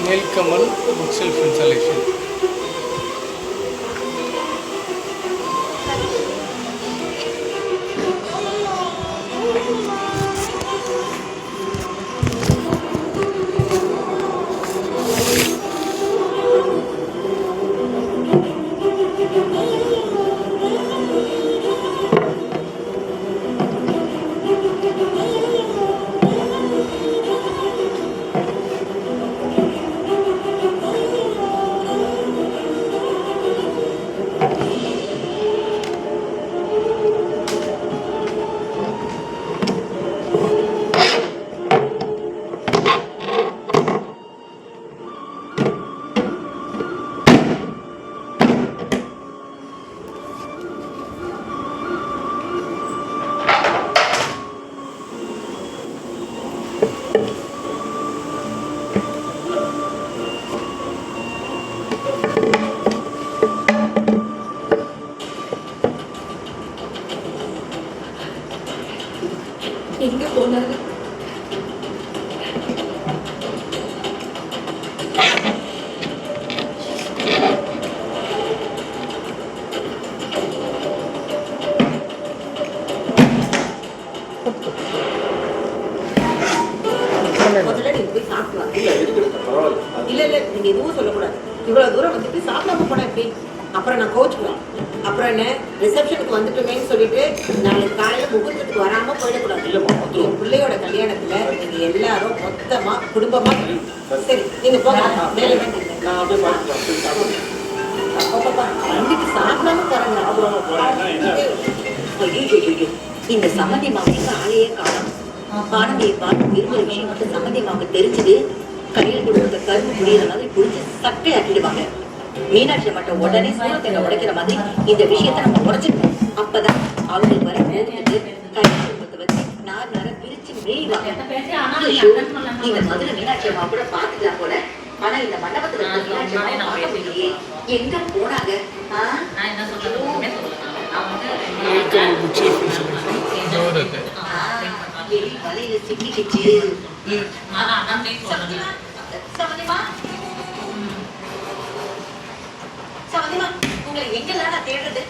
Nilkamal book self installation. எங்க போனாரு? முதல்ல நீங்க போய் சாப்பிடலாம். இல்ல இல்ல நீங்க எதுவும் சொல்லக்கூடாது. இவ்வளவு தூரம் வந்துட்டு சாப்பிடாம போனா எப்படி? அப்புறம் நான் கோச்சுக்குவேன். அப்புறம் என்ன ரிசப்ஷனுக்கு வந்துட்டோமேன்னு சொல்லிட்டு நாளைக்கு காலையில முகூர்த்தத்துக்கு வராம போயிடக்கூடாது. என் பிள்ளையோட கல்யாணத்துல நீங்க எல்லாரும் மொத்தமா குடும்பமா சரி நீங்க போங்க மேல வந்துட்டு சாப்பிடாம போறாங்க. இந்த சம்மதி மாவுக்கு ஆளையே காணும். பாரதியை பார்த்து விரும்புற விஷயம் மட்டும் சம்மதி மாவுக்கு தெரிஞ்சது கையில் கொடுத்த கரும்பு புரியுற மாதிரி புரிஞ்சு சட்டை ஆக்கிடுவாங்க. மீனாட்சி மட்டும் உடனே சூரத்தை உடைக்கிற மாதிரி இந்த விஷயத்த நம்ம உடைச்சிருக்கோம். அப்பதான் அவங்களுக்கு வர நேரத்துக்கு கையை வச்சு நார் நேரம் பிரிச்சு மேய்வாங்க. இந்த மதுரை மீனாட்சி அம்மா கூட பாத்துக்கலாம் போல. ஆனா இந்த மண்டபத்துல மீனாட்சி அம்மா எங்க போனாங்க? வலையில சிக்கிக்கிச்சு. உங்களை எங்கெல்லாம் நான் தேடுறது?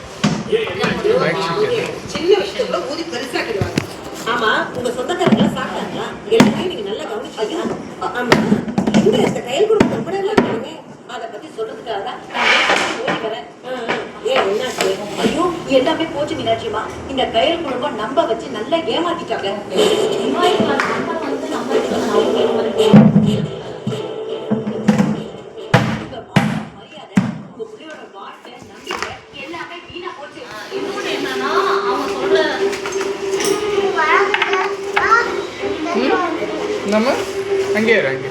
சின்ன விஷயத்துல ஊதி பெருசாக்கிடுவாங்க. ஆமா உங்க சொந்தக்காரங்க சாப்பிட்டாங்களா? எல்லாத்தையும் நீங்க நல்லா கவனிச்சீங்க. ஆமா எங்க இந்த கையில் கொடுத்த கூட எல்லாம் அதை பத்தி சொல்றதுக்காக தான் ஓடி வரேன். என்னாச்சு? ஐயோ எல்லாமே போச்சு மீனாட்சிமா. இந்த கையில் குடும்பம் நம்ப வச்சு நல்லா ஏமாத்திட்டாங்க. நம்ம அங்கே அங்கே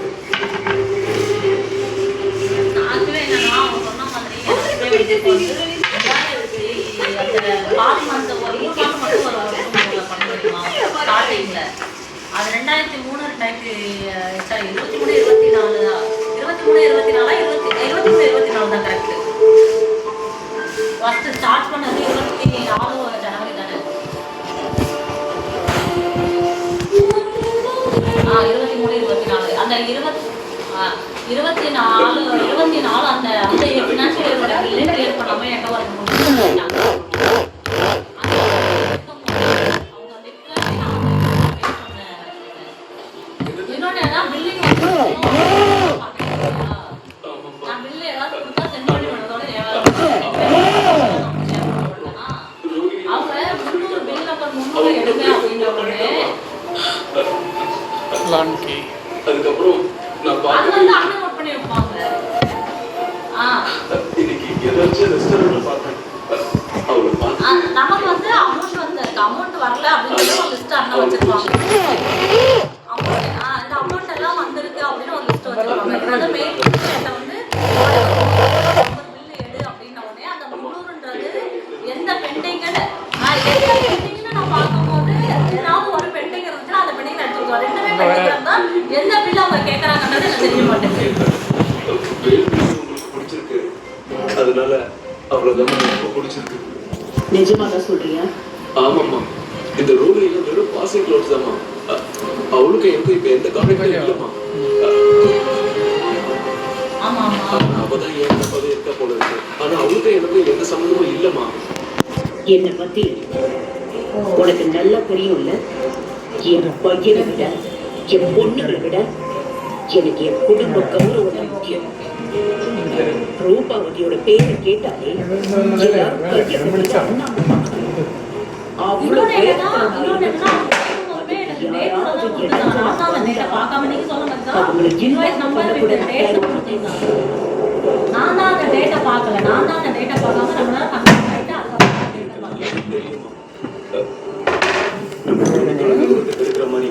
அது 2003 23 24 தான் கரெக்ட். ஃபர்ஸ்ட் ஸ்டார்ட் பண்ணது 24 ஜனவரி தானே. 23 24 அந்த 24 அந்த ஃபினான்ஷியல் இயரோட பில்லே கிளியர் பண்ணாம எங்க வர முடியும்? அதுக்கப்புறம் நான் பார்த்தேன் அண்ணன் நோட் பண்ணி வைப்பாங்க. இன்னைக்கு ஏதாச்சும் ரெஸ்டாரன்ட்ல பார்த்தேன். அவளை பார்த்து நமக்கு வந்து அமௌண்ட் வரல அப்படின்னு ஒரு லிஸ்ட் அண்ணன் வச்சிருப்பாங்க. இந்த அமௌண்ட் எல்லாம் வந்திருக்கு அப்படின்னு ஒரு லிஸ்ட் வச்சிருப்பாங்க. அது மெயின் கிட்ட வந்து பில் எடு அப்படின்ன உடனே அந்த 300ன்றது எந்த பெண்டிங்னு நான் பார்க்கும்போது ஏதாவது ஒரு பெண்டிங் இருந்துச்சுன்னா அந்த பெண்டிங் எடுத்துருக்கோம். ரெண்டுமே பெண்டிங் இருந்தா எந்த பில் அவங்க கேட்கறாங்கன்றது எனக்கு தெரிய மாட்டேங்குது. பிடிச்சிருக்கு அதனால அவ்வளவுதான் ரொம்ப பிடிச்சிருக்கு. நிஜமா தான் சொல்றியா? ஆமாம்மா இந்த ரோலையில வெறும் பாசிங் க்ளவுட்ஸ் தான்மா. அவளுக்கு எனக்கு இப்ப எந்த கான்டாக்டும் இல்லம்மா. சம்மந்தமும் இல்லம்மா. என்னை பத்தி உனக்கு நல்லா தெரியும்ல. என் பையனை விட என் பொண்ணுகளை விட எனக்கு என் குடும்ப கௌரவம் தான் முக்கியம். ரூபாவதியோட பேரை கேட்டாலே எல்லாரும் கையை கட்டிட்டு அண்ணாந்து பார்க்கணும். அவ்வளவு அவங்களை இன்வைட் பண்ணக்கூடாது. நான் தான் அந்த டேட்டா பார்க்கல, நான் தான் அந்த டேட்டா பார்க்காம நம்மளால கன்ஃபார்ம் ஆயிட்டு நம்ம எடுக்கிற மாதிரி